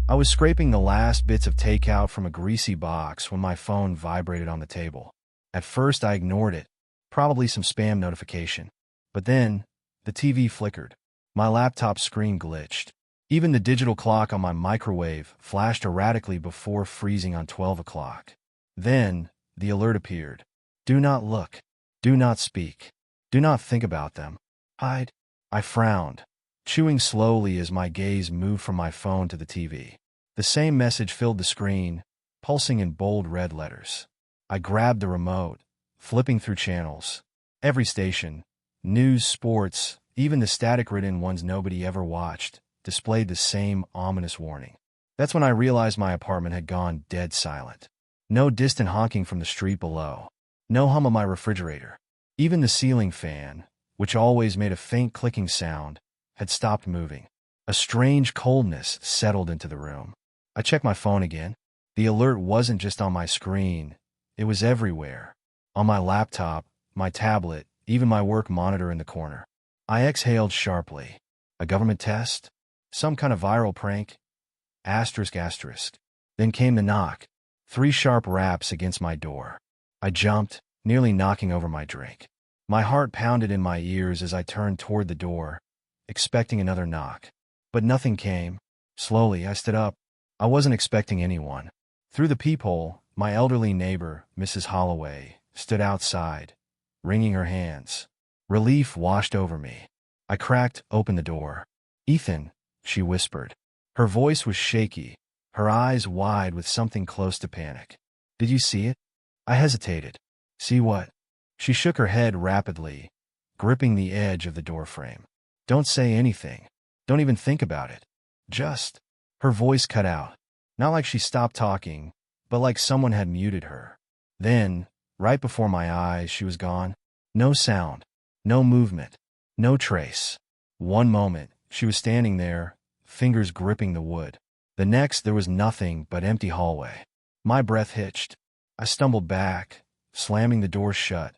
I was scraping the last bits of takeout from a greasy box when my phone vibrated on the table. At first, I ignored it, probably some spam notification. But then, the TV flickered. My laptop screen glitched. Even the digital clock on my microwave flashed erratically before freezing on 12 o'clock. Then, the alert appeared. Do not look. Do not speak. Do not think about them. Hide. I frowned, chewing slowly as my gaze moved from my phone to the TV. The same message filled the screen, pulsing in bold red letters. I grabbed the remote, flipping through channels. Every station, news, sports, even the static-ridden ones nobody ever watched, displayed the same ominous warning. That's when I realized my apartment had gone dead silent. No distant honking from the street below. No hum of my refrigerator. Even the ceiling fan, which always made a faint clicking sound, had stopped moving. A strange coldness settled into the room. I checked my phone again. The alert wasn't just on my screen. It was everywhere. On my laptop, my tablet, even my work monitor in the corner. I exhaled sharply. A government test? Some kind of viral prank? Asterisk, asterisk. Then came the knock. 3 sharp raps against my door. I jumped, nearly knocking over my drink. My heart pounded in my ears as I turned toward the door, expecting another knock. But nothing came. Slowly, I stood up. I wasn't expecting anyone. Through the peephole, my elderly neighbor, Mrs. Holloway, stood outside, wringing her hands. Relief washed over me. I cracked open the door. "Ethan," she whispered. Her voice was shaky, her eyes wide with something close to panic. "Did you see it?" I hesitated. "See what?" She shook her head rapidly, gripping the edge of the doorframe. "Don't say anything. Don't even think about it. Just—" Her voice cut out. Not like she stopped talking, but like someone had muted her. Then, right before my eyes, she was gone. No sound. No movement. No trace. One moment, she was standing there, fingers gripping the wood. The next, there was nothing but empty hallway. My breath hitched. I stumbled back, slamming the door shut,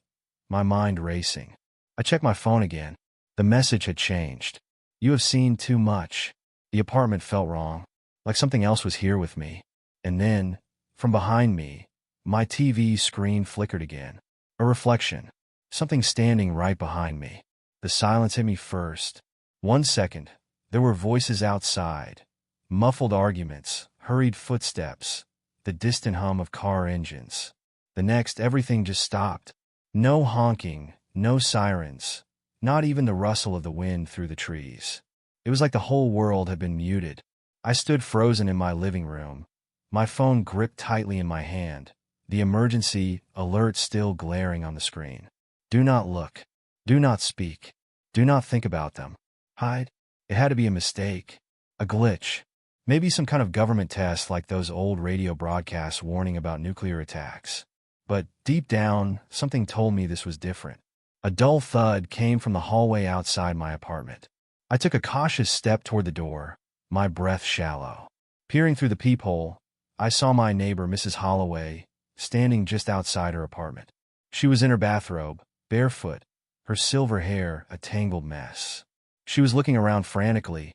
my mind racing. I checked my phone again. The message had changed. "You have seen too much." The apartment felt wrong, like something else was here with me. And then, from behind me, my TV screen flickered again. A reflection. Something standing right behind me. The silence hit me first. 1 second, there were voices outside. Muffled arguments, hurried footsteps, the distant hum of car engines. The next, everything just stopped. No honking, no sirens, not even the rustle of the wind through the trees. It was like the whole world had been muted. I stood frozen in my living room, my phone gripped tightly in my hand, the emergency alert still glaring on the screen. Do not look. Do not speak. Do not think about them. Hide. It had to be a mistake. A glitch. Maybe some kind of government test like those old radio broadcasts warning about nuclear attacks. But deep down, something told me this was different. A dull thud came from the hallway outside my apartment. I took a cautious step toward the door, my breath shallow. Peering through the peephole, I saw my neighbor, Mrs. Holloway, standing just outside her apartment. She was in her bathrobe, barefoot, her silver hair a tangled mess. She was looking around frantically,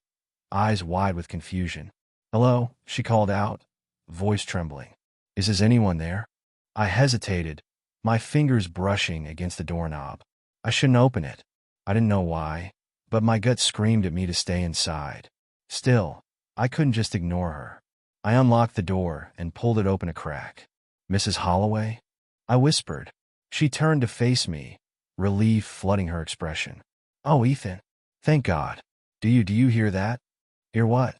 eyes wide with confusion. "Hello," she called out, voice trembling. Is anyone there?" I hesitated, my fingers brushing against the doorknob. I shouldn't open it. I didn't know why, but my gut screamed at me to stay inside. Still, I couldn't just ignore her. I unlocked the door and pulled it open a crack. "Mrs. Holloway?" I whispered. She turned to face me, relief flooding her expression. "Oh, Ethan. Thank God. Do you hear that?" "Hear what?"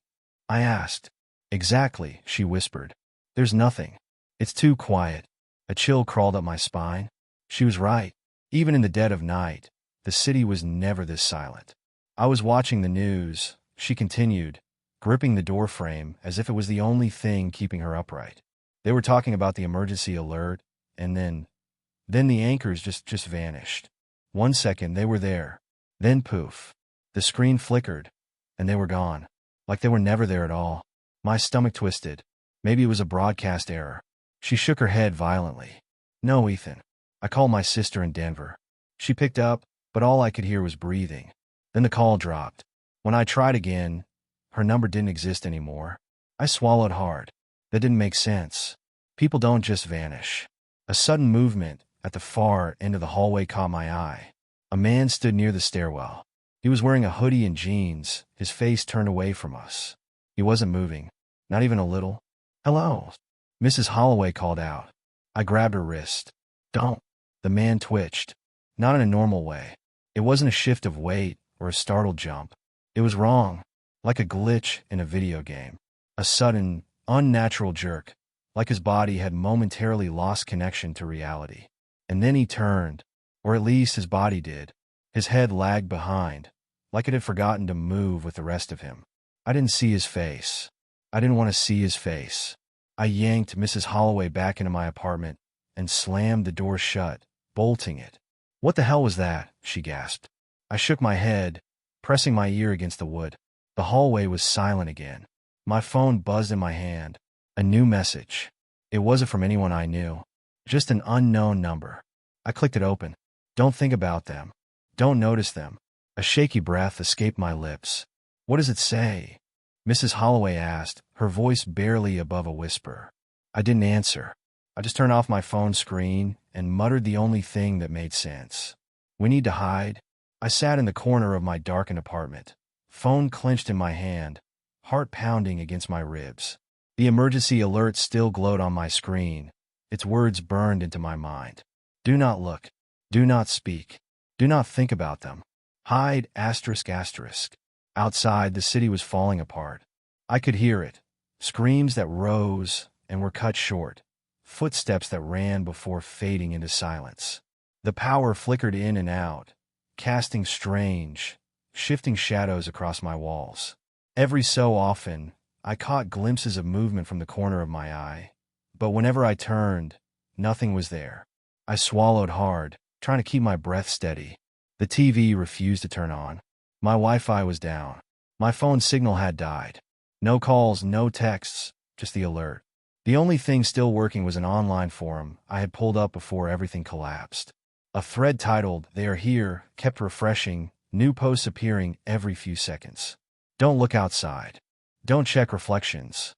I asked. "Exactly," she whispered. "There's nothing. It's too quiet." A chill crawled up my spine. She was right. Even in the dead of night, the city was never this silent. I was watching the news, she continued, gripping the doorframe as if it was the only thing keeping her upright. They were talking about the emergency alert, and then the anchors just vanished. 1 second they were there, then poof. The screen flickered, and they were gone, like they were never there at all. My stomach twisted. Maybe it was a broadcast error. She shook her head violently. "No, Ethan. I called my sister in Denver." She picked up, but all I could hear was breathing. Then the call dropped. When I tried again, her number didn't exist anymore. I swallowed hard. That didn't make sense. People don't just vanish. A sudden movement at the far end of the hallway caught my eye. A man stood near the stairwell. He was wearing a hoodie and jeans, his face turned away from us. He wasn't moving, not even a little. "Hello," Mrs. Holloway called out. I grabbed her wrist. "Don't." The man twitched. Not in a normal way. It wasn't a shift of weight or a startled jump. It was wrong, like a glitch in a video game. A sudden, unnatural jerk, like his body had momentarily lost connection to reality. And then he turned, or at least his body did. His head lagged behind, like it had forgotten to move with the rest of him. I didn't see his face. I didn't want to see his face. I yanked Mrs. Holloway back into my apartment and slammed the door shut, bolting it. "What the hell was that?" she gasped. I shook my head, pressing my ear against the wood. The hallway was silent again. My phone buzzed in my hand. A new message. It wasn't from anyone I knew. Just an unknown number. I clicked it open. "Don't think about them. Don't notice them." A shaky breath escaped my lips. "What does it say?" Mrs. Holloway asked, her voice barely above a whisper. I didn't answer. I just turned off my phone screen and muttered the only thing that made sense. "We need to hide." I sat in the corner of my darkened apartment, phone clenched in my hand, heart pounding against my ribs. The emergency alert still glowed on my screen. Its words burned into my mind. "Do not look. Do not speak. Do not think about them. Hide ****. Outside, the city was falling apart. I could hear it. Screams that rose and were cut short. Footsteps that ran before fading into silence. The power flickered in and out, casting strange, shifting shadows across my walls. Every so often, I caught glimpses of movement from the corner of my eye, but whenever I turned, nothing was there. I swallowed hard, trying to keep my breath steady. The TV refused to turn on. My Wi-Fi was down. My phone signal had died. No calls, no texts, just the alert. The only thing still working was an online forum I had pulled up before everything collapsed. A thread titled, "They are here," kept refreshing, new posts appearing every few seconds. "Don't look outside. Don't check reflections.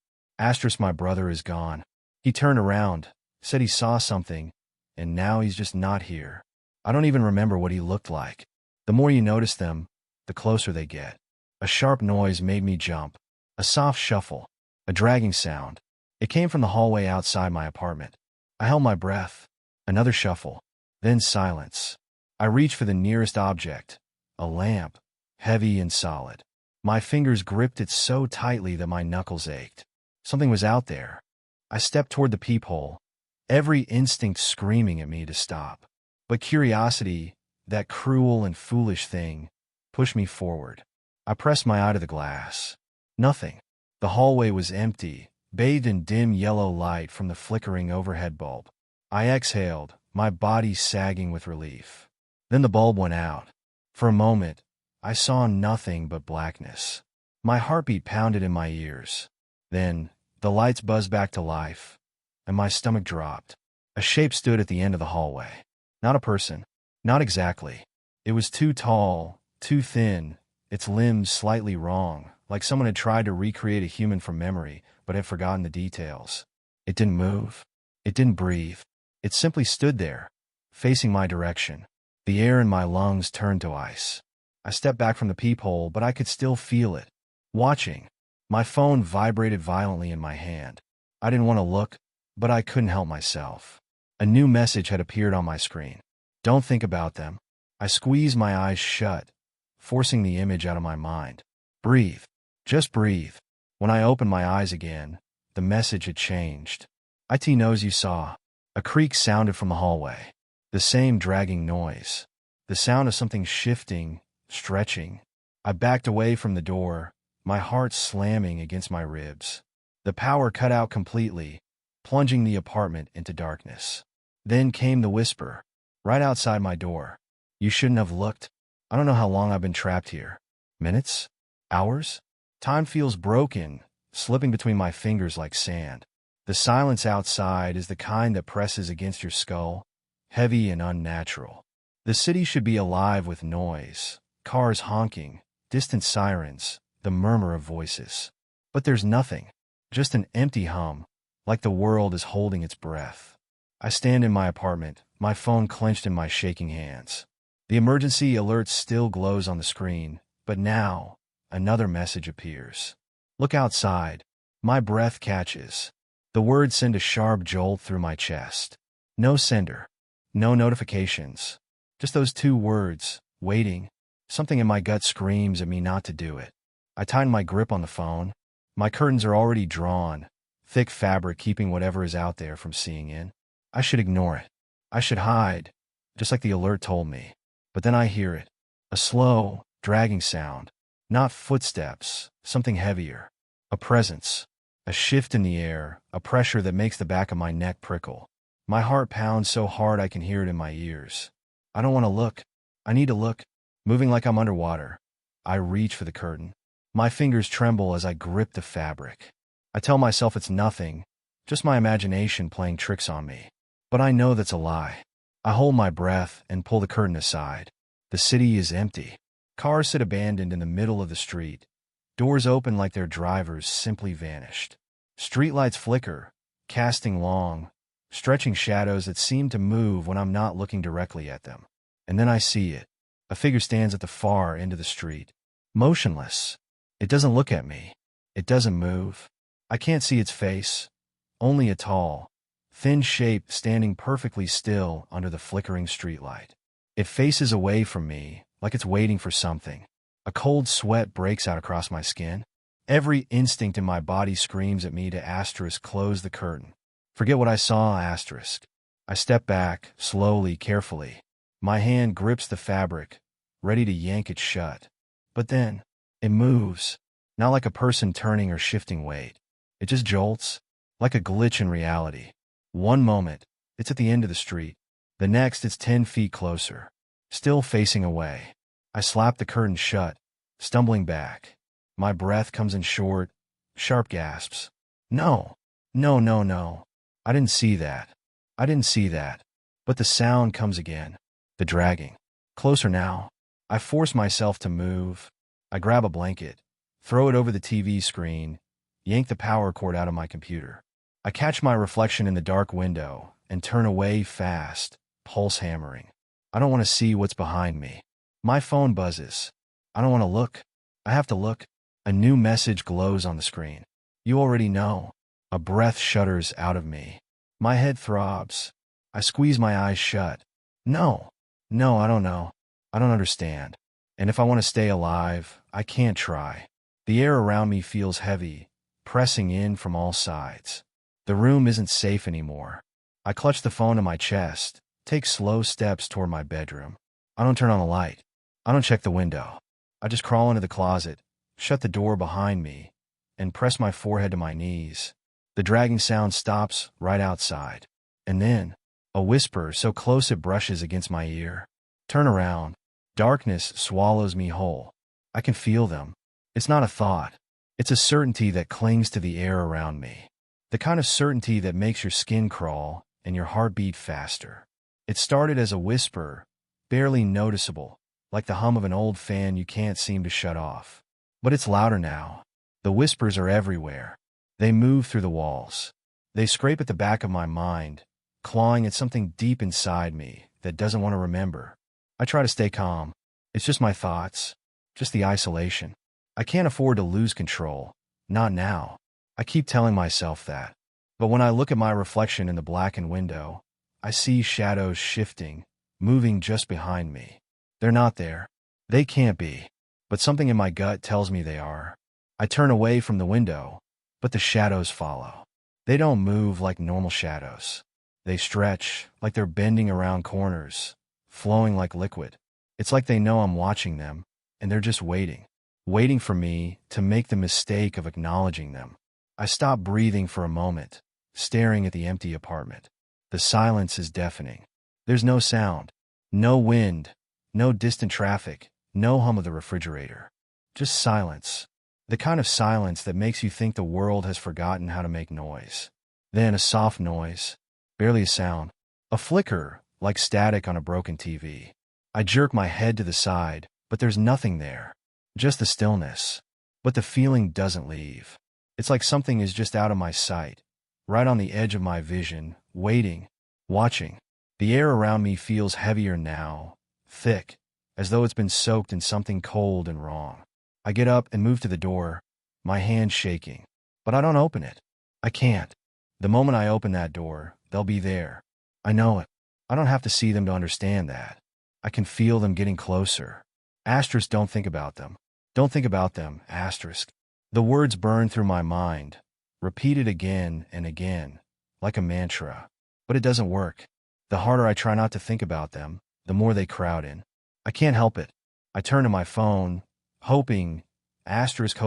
My brother is gone. He turned around, said he saw something, and now he's just not here." I don't even remember what he looked like. The more you notice them, the closer they get. A sharp noise made me jump. A soft shuffle. A dragging sound. It came from the hallway outside my apartment. I held my breath. Another shuffle. Then silence. I reached for the nearest object. A lamp. Heavy and solid. My fingers gripped it so tightly that my knuckles ached. Something was out there. I stepped toward the peephole, every instinct screaming at me to stop. But curiosity, that cruel and foolish thing, pushed me forward. I pressed my eye to the glass. Nothing. The hallway was empty, bathed in dim yellow light from the flickering overhead bulb. I exhaled, my body sagging with relief. Then the bulb went out. For a moment, I saw nothing but blackness. My heartbeat pounded in my ears. Then, the lights buzzed back to life, and my stomach dropped. A shape stood at the end of the hallway. Not a person. Not exactly. It was too tall, too thin, its limbs slightly wrong, like someone had tried to recreate a human from memory, but had forgotten the details. It didn't move. It didn't breathe. It simply stood there, facing my direction. The air in my lungs turned to ice. I stepped back from the peephole, but I could still feel it. Watching. My phone vibrated violently in my hand. I didn't want to look, but I couldn't help myself. A new message had appeared on my screen. "Don't think about them." I squeezed my eyes shut, forcing the image out of my mind. "Breathe. Just breathe." When I opened my eyes again, the message had changed. "IT knows you saw." A creak sounded from the hallway. The same dragging noise. The sound of something shifting, stretching. I backed away from the door, my heart slamming against my ribs. The power cut out completely, plunging the apartment into darkness. Then came the whisper, right outside my door. "You shouldn't have looked. I don't know how long I've been trapped here. Minutes? Hours? Time feels broken, slipping between my fingers like sand. The silence outside is the kind that presses against your skull, heavy and unnatural. The city should be alive with noise, cars honking, distant sirens, the murmur of voices. But there's nothing. Just an empty hum, like the world is holding its breath. I stand in my apartment, my phone clenched in my shaking hands. The emergency alert still glows on the screen, but now, another message appears. Look outside. My breath catches. The words send a sharp jolt through my chest. No sender. No notifications. Just those two words, waiting. Something in my gut screams at me not to do it. I tighten my grip on the phone. My curtains are already drawn, thick fabric keeping whatever is out there from seeing in. I should ignore it. I should hide, just like the alert told me. But then I hear it. A slow, dragging sound. Not footsteps, something heavier. A presence. A shift in the air, a pressure that makes the back of my neck prickle. My heart pounds so hard I can hear it in my ears. I don't want to look. I need to look. Moving like I'm underwater. I reach for the curtain. My fingers tremble as I grip the fabric. I tell myself it's nothing, just my imagination playing tricks on me. But I know that's a lie. I hold my breath and pull the curtain aside. The city is empty. Cars sit abandoned in the middle of the street. Doors open like their drivers simply vanished. Streetlights flicker, casting long, stretching shadows that seem to move when I'm not looking directly at them. And then I see it. A figure stands at the far end of the street. Motionless. It doesn't look at me. It doesn't move. I can't see its face. Only a tall, thin shape standing perfectly still under the flickering streetlight. It faces away from me, like it's waiting for something. A cold sweat breaks out across my skin. Every instinct in my body screams at me to close the curtain. Forget what I saw, I step back, slowly, carefully. My hand grips the fabric, ready to yank it shut. But then, it moves. Not like a person turning or shifting weight. It just jolts, like a glitch in reality. One moment, it's at the end of the street. The next, it's 10 feet closer. Still facing away. I slap the curtain shut, stumbling back. My breath comes in short, sharp gasps. No, no, no, no. I didn't see that. I didn't see that. But the sound comes again. The dragging. Closer now. I force myself to move. I grab a blanket, throw it over the TV screen, yank the power cord out of my computer. I catch my reflection in the dark window and turn away fast, pulse hammering. I don't want to see what's behind me. My phone buzzes. I don't want to look. I have to look. A new message glows on the screen. You already know. A breath shudders out of me. My head throbs. I squeeze my eyes shut. No. No, I don't know. I don't understand. And if I want to stay alive, I can't try. The air around me feels heavy, pressing in from all sides. The room isn't safe anymore. I clutch the phone to my chest, take slow steps toward my bedroom. I don't turn on the light. I don't check the window. I just crawl into the closet, shut the door behind me, and press my forehead to my knees. The dragging sound stops right outside. And then, a whisper so close it brushes against my ear. Turn around. Darkness swallows me whole. I can feel them. It's not a thought. It's a certainty that clings to the air around me. The kind of certainty that makes your skin crawl and your heart beat faster. It started as a whisper, barely noticeable, like the hum of an old fan you can't seem to shut off. But it's louder now. The whispers are everywhere. They move through the walls. They scrape at the back of my mind, clawing at something deep inside me that doesn't want to remember. I try to stay calm. It's just my thoughts, just the isolation. I can't afford to lose control. Not now. I keep telling myself that. But when I look at my reflection in the blackened window, I see shadows shifting, moving just behind me. They're not there. They can't be. But something in my gut tells me they are. I turn away from the window, but the shadows follow. They don't move like normal shadows. They stretch like they're bending around corners, flowing like liquid. It's like they know I'm watching them, and they're just waiting for me to make the mistake of acknowledging them. I stop breathing for a moment, staring at the empty apartment. The silence is deafening. There's no sound, no wind, no distant traffic, no hum of the refrigerator. Just silence. The kind of silence that makes you think the world has forgotten how to make noise. Then a soft noise, barely a sound, a flicker like static on a broken TV. I jerk my head to the side, but there's nothing there. Just the stillness. But the feeling doesn't leave. It's like something is just out of my sight, right on the edge of my vision, waiting, watching. The air around me feels heavier now, thick, as though it's been soaked in something cold and wrong. I get up and move to the door, my hand shaking. But I don't open it. I can't. The moment I open that door, they'll be there. I know it. I don't have to see them to understand that. I can feel them getting closer. Asterisk, don't think about them. Don't think about them, asterisk. The words burn through my mind, repeated again and again, like a mantra. But it doesn't work. The harder I try not to think about them, the more they crowd in. I can't help it. I turn to my phone, hoping asterisk,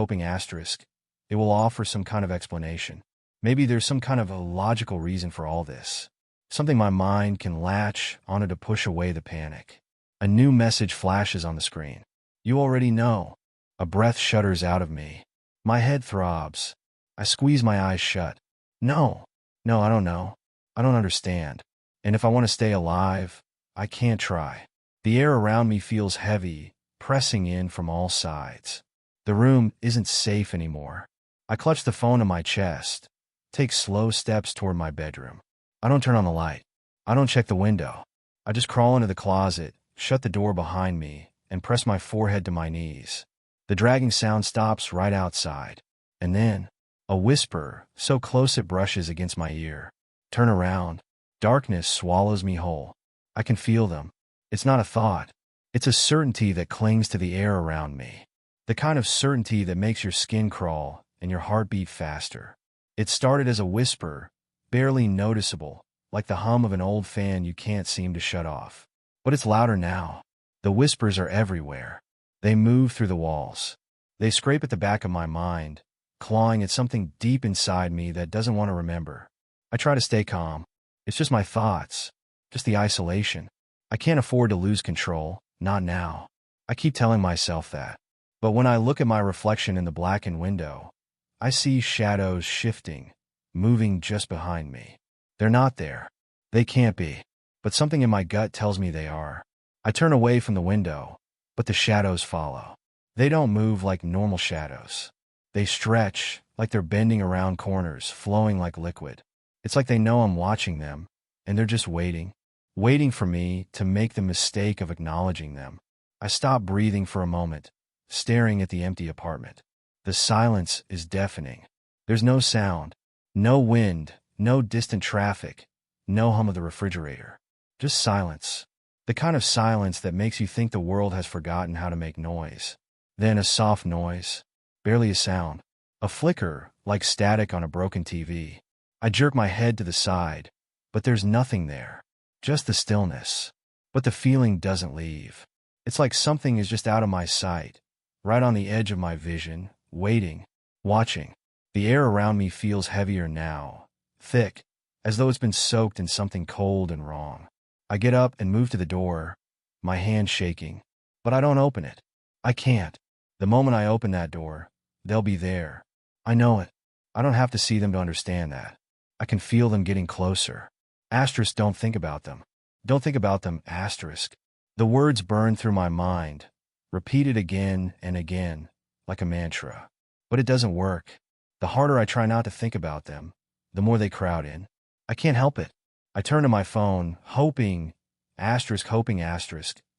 it will offer some kind of explanation. Maybe there's some kind of a logical reason for all this. Something my mind can latch onto to push away the panic. A new message flashes on the screen. You already know. A breath shudders out of me. My head throbs. I squeeze my eyes shut. No, I don't know. I don't understand. And if I want to stay alive, I can't try. The air around me feels heavy, pressing in from all sides. The room isn't safe anymore. I clutch the phone to my chest, take slow steps toward my bedroom. I don't turn on the light. I don't check the window. I just crawl into the closet, shut the door behind me, and press my forehead to my knees. The dragging sound stops right outside. And then, a whisper, so close it brushes against my ear. Turn around. Darkness swallows me whole. I can feel them. It's not a thought. It's a certainty that clings to the air around me. The kind of certainty that makes your skin crawl and your heart beat faster. It started as a whisper, barely noticeable, like the hum of an old fan you can't seem to shut off. But it's louder now. The whispers are everywhere. They move through the walls. They scrape at the back of my mind, clawing at something deep inside me that doesn't want to remember. I try to stay calm. It's just my thoughts, just the isolation. I can't afford to lose control, not now. I keep telling myself that. But when I look at my reflection in the blackened window, I see shadows shifting, moving just behind me. They're not there. They can't be. But something in my gut tells me they are. I turn away from the window, but the shadows follow. They don't move like normal shadows. They stretch, like they're bending around corners, flowing like liquid. It's like they know I'm watching them, and they're just waiting for me to make the mistake of acknowledging them. I stop breathing for a moment, staring at the empty apartment. The silence is deafening. There's no sound, no wind, no distant traffic, no hum of the refrigerator. Just silence. The kind of silence that makes you think the world has forgotten how to make noise. Then a soft noise, barely a sound. A flicker, like static on a broken TV. I jerk my head to the side, but there's nothing there. Just the stillness. But the feeling doesn't leave. It's like something is just out of my sight, right on the edge of my vision, waiting, watching. The air around me feels heavier now, thick, as though it's been soaked in something cold and wrong. I get up and move to the door, my hand shaking. But I don't open it. I can't. The moment I open that door, they'll be there. I know it. I don't have to see them to understand that. I can feel them getting closer. Asterisk, don't think about them. Don't think about them, asterisk. The words burn through my mind, repeated again and again, like a mantra. But it doesn't work. The harder I try not to think about them, the more they crowd in. I can't help it. I turn to my phone, hoping asterisk,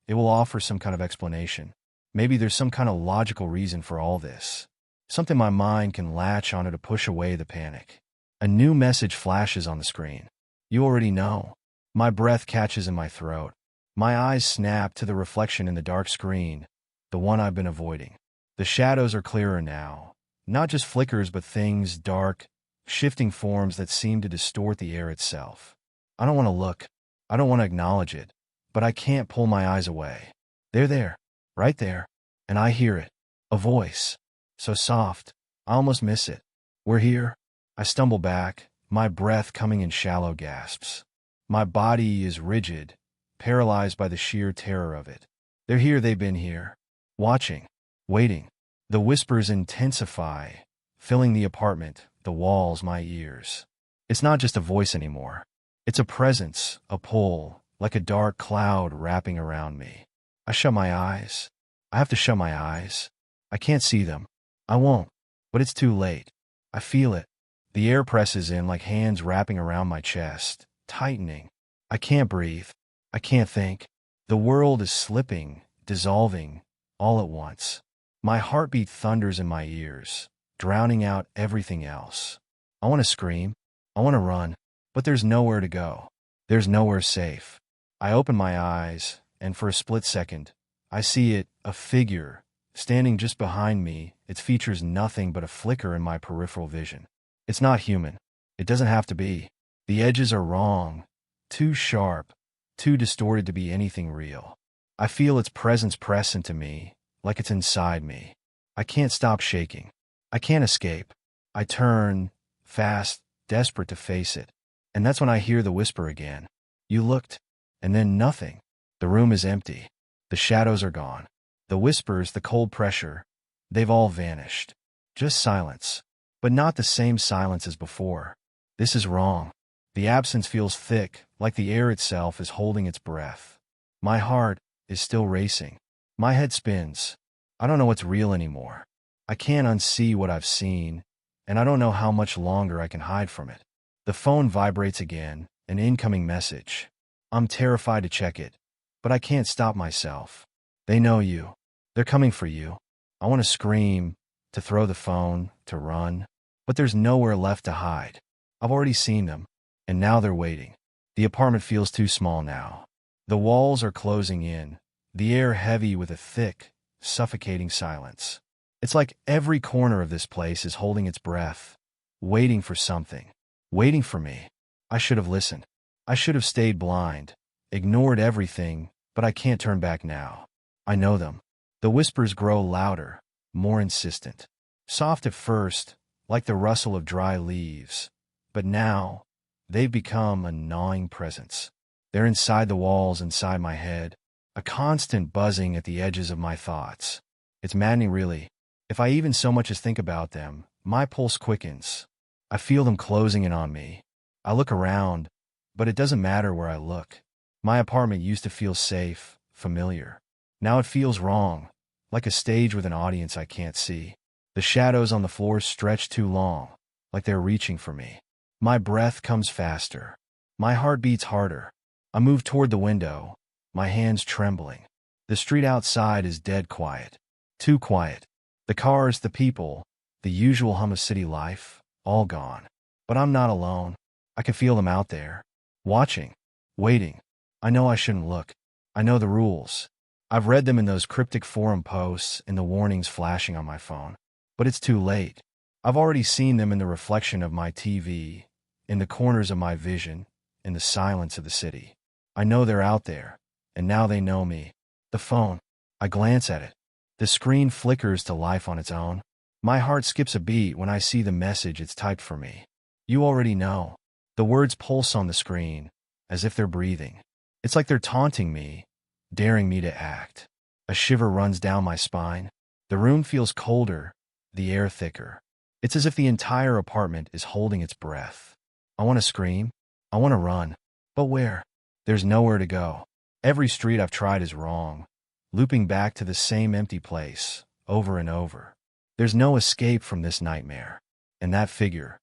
it will offer some kind of explanation. Maybe there's some kind of logical reason for all this. Something my mind can latch onto to push away the panic. A new message flashes on the screen. You already know. My breath catches in my throat. My eyes snap to the reflection in the dark screen, the one I've been avoiding. The shadows are clearer now. Not just flickers, but things, dark, shifting forms that seem to distort the air itself. I don't want to look. I don't want to acknowledge it. But I can't pull my eyes away. They're there. Right there. And I hear it. A voice. So soft. I almost miss it. We're here. I stumble back, my breath coming in shallow gasps. My body is rigid, paralyzed by the sheer terror of it. They're here, they've been here. Watching. Waiting. The whispers intensify, filling the apartment, the walls, my ears. It's not just a voice anymore. It's a presence, a pull, like a dark cloud wrapping around me. I shut my eyes. I have to shut my eyes. I can't see them. I won't. But it's too late. I feel it. The air presses in like hands wrapping around my chest, tightening. I can't breathe. I can't think. The world is slipping, dissolving, all at once. My heartbeat thunders in my ears, drowning out everything else. I want to scream. I want to run. But there's nowhere to go. There's nowhere safe. I open my eyes, and for a split second, I see it, a figure, standing just behind me. Its features nothing but a flicker in my peripheral vision. It's not human. It doesn't have to be. The edges are wrong, too sharp, too distorted to be anything real. I feel its presence press into me, like it's inside me. I can't stop shaking. I can't escape. I turn, fast, desperate to face it. And that's when I hear the whisper again. You looked, and then nothing. The room is empty. The shadows are gone. The whispers, the cold pressure, they've all vanished. Just silence. But not the same silence as before. This is wrong. The absence feels thick, like the air itself is holding its breath. My heart is still racing. My head spins. I don't know what's real anymore. I can't unsee what I've seen, and I don't know how much longer I can hide from it. The phone vibrates again, an incoming message. I'm terrified to check it, but I can't stop myself. They know you. They're coming for you. I want to scream, to throw the phone, to run, but there's nowhere left to hide. I've already seen them, and now they're waiting. The apartment feels too small now. The walls are closing in, the air heavy with a thick, suffocating silence. It's like every corner of this place is holding its breath, waiting for something, waiting for me. I should have listened. I should have stayed blind, ignored everything, but I can't turn back now. I know them. The whispers grow louder, more insistent. Soft at first, like the rustle of dry leaves, but now, they've become a gnawing presence. They're inside the walls, inside my head, a constant buzzing at the edges of my thoughts. It's maddening, really. If I even so much as think about them, my pulse quickens. I feel them closing in on me. I look around, but it doesn't matter where I look. My apartment used to feel safe, familiar. Now it feels wrong, like a stage with an audience I can't see. The shadows on the floor stretch too long, like they're reaching for me. My breath comes faster. My heart beats harder. I move toward the window, my hands trembling. The street outside is dead quiet. Too quiet. The cars, the people, the usual hum of city life, all gone. But I'm not alone. I can feel them out there, watching, waiting. I know I shouldn't look. I know the rules. I've read them in those cryptic forum posts and the warnings flashing on my phone. But it's too late. I've already seen them in the reflection of my TV, in the corners of my vision, in the silence of the city. I know they're out there, and now they know me. The phone. I glance at it. The screen flickers to life on its own. My heart skips a beat when I see the message it's typed for me. You already know. The words pulse on the screen, as if they're breathing. It's like they're taunting me, daring me to act. A shiver runs down my spine. The room feels colder, the air thicker. It's as if the entire apartment is holding its breath. I want to scream. I want to run. But where? There's nowhere to go. Every street I've tried is wrong, looping back to the same empty place, over and over. There's no escape from this nightmare. And that figure,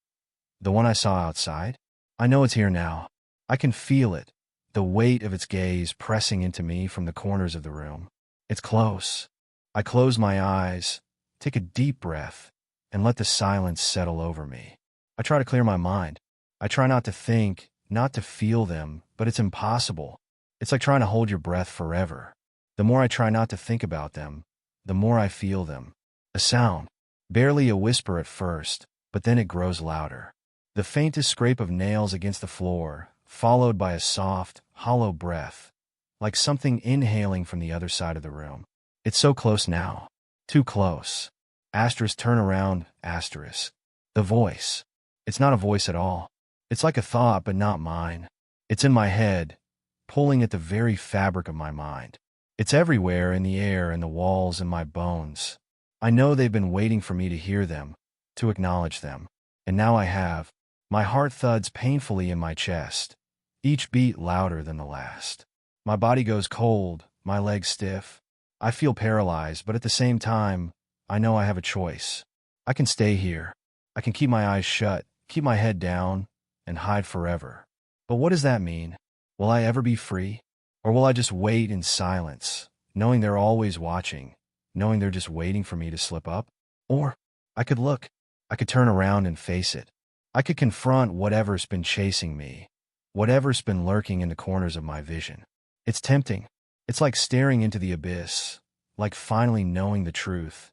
the one I saw outside, I know it's here now. I can feel it, the weight of its gaze pressing into me from the corners of the room. It's close. I close my eyes, take a deep breath, and let the silence settle over me. I try to clear my mind. I try not to think, not to feel them, but it's impossible. It's like trying to hold your breath forever. The more I try not to think about them, the more I feel them. A sound, barely a whisper at first, but then it grows louder. The faintest scrape of nails against the floor, followed by a soft, hollow breath, like something inhaling from the other side of the room. It's so close now. Too close. Asterisk, turn around, asterisk. The voice. It's not a voice at all. It's like a thought, but not mine. It's in my head, pulling at the very fabric of my mind. It's everywhere, in the air and the walls and my bones. I know they've been waiting for me to hear them, to acknowledge them. And now I have. My heart thuds painfully in my chest, each beat louder than the last. My body goes cold, my legs stiff. I feel paralyzed, but at the same time, I know I have a choice. I can stay here. I can keep my eyes shut, keep my head down, and hide forever. But what does that mean? Will I ever be free? Or will I just wait in silence, knowing they're always watching, knowing they're just waiting for me to slip up? Or I could look. I could turn around and face it. I could confront whatever's been chasing me, whatever's been lurking in the corners of my vision. It's tempting. It's like staring into the abyss, like finally knowing the truth,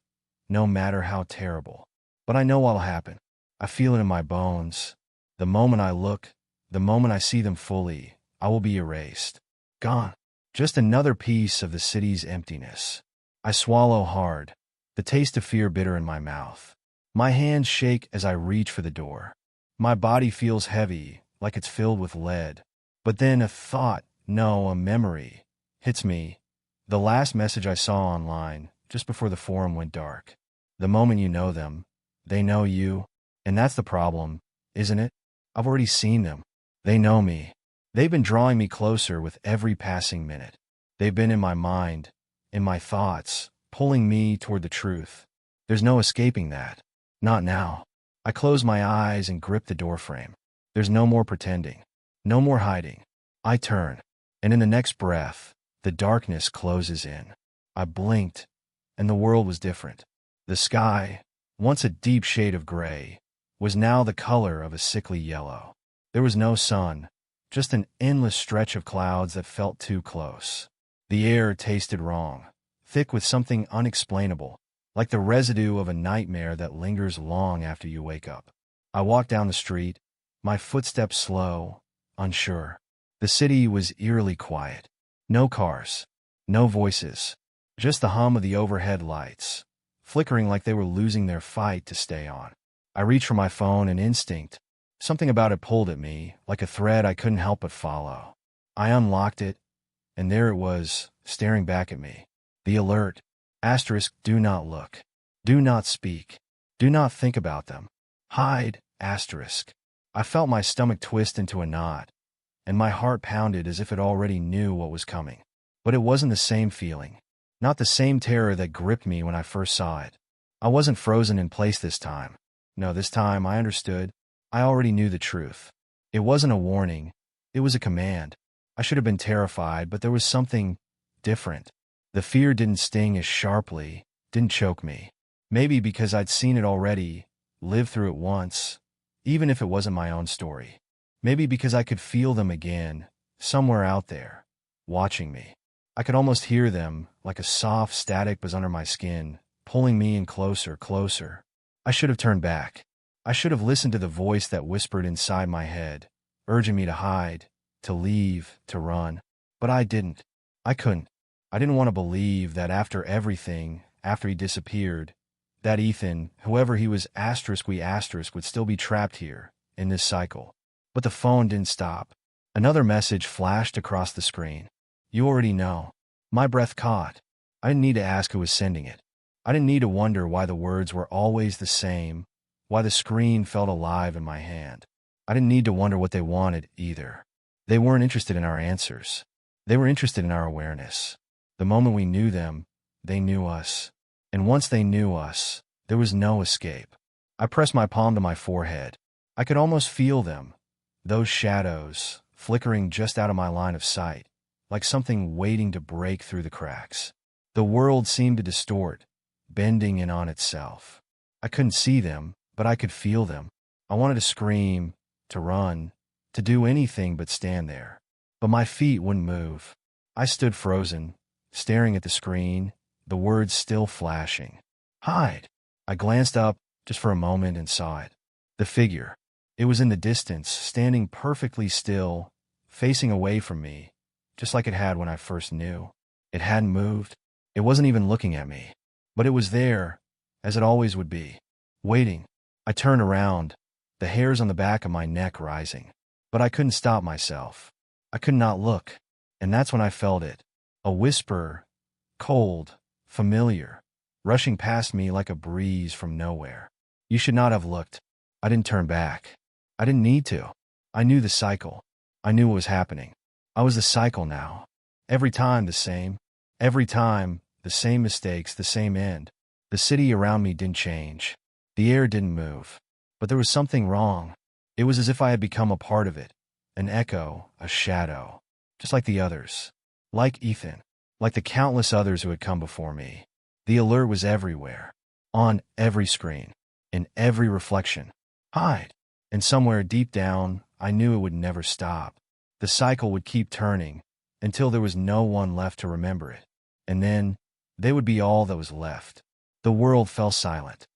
no matter how terrible. But I know what'll happen. I feel it in my bones. The moment I look, the moment I see them fully, I will be erased. Gone. Just another piece of the city's emptiness. I swallow hard, the taste of fear bitter in my mouth. My hands shake as I reach for the door. My body feels heavy, like it's filled with lead. But then a thought, no, a memory, hits me. The last message I saw online, just before the forum went dark. The moment you know them, they know you. And that's the problem, isn't it? I've already seen them. They know me. They've been drawing me closer with every passing minute. They've been in my mind, in my thoughts, pulling me toward the truth. There's no escaping that. Not now. I close my eyes and grip the doorframe. There's no more pretending. No more hiding. I turn, and in the next breath, the darkness closes in. I blinked, and the world was different. The sky, once a deep shade of gray, was now the color of a sickly yellow. There was no sun, just an endless stretch of clouds that felt too close. The air tasted wrong, thick with something unexplainable, like the residue of a nightmare that lingers long after you wake up. I walked down the street, my footsteps slow, unsure. The city was eerily quiet. No cars, no voices, just the hum of the overhead lights, flickering like they were losing their fight to stay on. I reached for my phone, and instinct, something about it pulled at me, like a thread I couldn't help but follow. I unlocked it, and there it was, staring back at me. The alert, asterisk, do not look, do not speak, do not think about them, hide, asterisk. I felt my stomach twist into a knot, and my heart pounded as if it already knew what was coming. But it wasn't the same feeling, not the same terror that gripped me when I first saw it. I wasn't frozen in place this time. No, this time I understood. I already knew the truth. It wasn't a warning. It was a command. I should have been terrified, but there was something different. The fear didn't sting as sharply, didn't choke me. Maybe because I'd seen it already, lived through it once, even if it wasn't my own story. Maybe because I could feel them again, somewhere out there, watching me. I could almost hear them, like a soft static was under my skin, pulling me in closer, closer. I should have turned back. I should have listened to the voice that whispered inside my head, urging me to hide, to leave, to run. But I didn't. I couldn't. I didn't want to believe that after everything, after he disappeared, that Ethan, whoever he was asterisk would still be trapped here, in this cycle. But the phone didn't stop. Another message flashed across the screen. You already know. My breath caught. I didn't need to ask who was sending it. I didn't need to wonder why the words were always the same, why the screen felt alive in my hand. I didn't need to wonder what they wanted, either. They weren't interested in our answers. They were interested in our awareness. The moment we knew them, they knew us. And once they knew us, there was no escape. I pressed my palm to my forehead. I could almost feel them, those shadows, flickering just out of my line of sight, like something waiting to break through the cracks. The world seemed to distort, bending in on itself. I couldn't see them, but I could feel them. I wanted to scream, to run, to do anything but stand there. But my feet wouldn't move. I stood frozen, staring at the screen, the words still flashing. Hide! I glanced up, just for a moment, and saw it. The figure. It was in the distance, standing perfectly still, facing away from me, just like it had when I first knew. It hadn't moved. It wasn't even looking at me. But it was there, as it always would be, waiting. I turned around, the hairs on the back of my neck rising. But I couldn't stop myself. I could not look. And that's when I felt it. A whisper, cold, familiar, rushing past me like a breeze from nowhere. You should not have looked. I didn't turn back. I didn't need to. I knew the cycle. I knew what was happening. I was the cycle now. Every time the same. Every time, the same mistakes, the same end. The city around me didn't change. The air didn't move. But there was something wrong. It was as if I had become a part of it, an echo, a shadow, just like the others. Like Ethan, like the countless others who had come before me. The alert was everywhere, on every screen, in every reflection. Hide. And somewhere deep down, I knew it would never stop. The cycle would keep turning until there was no one left to remember it. And then, they would be all that was left. The world fell silent.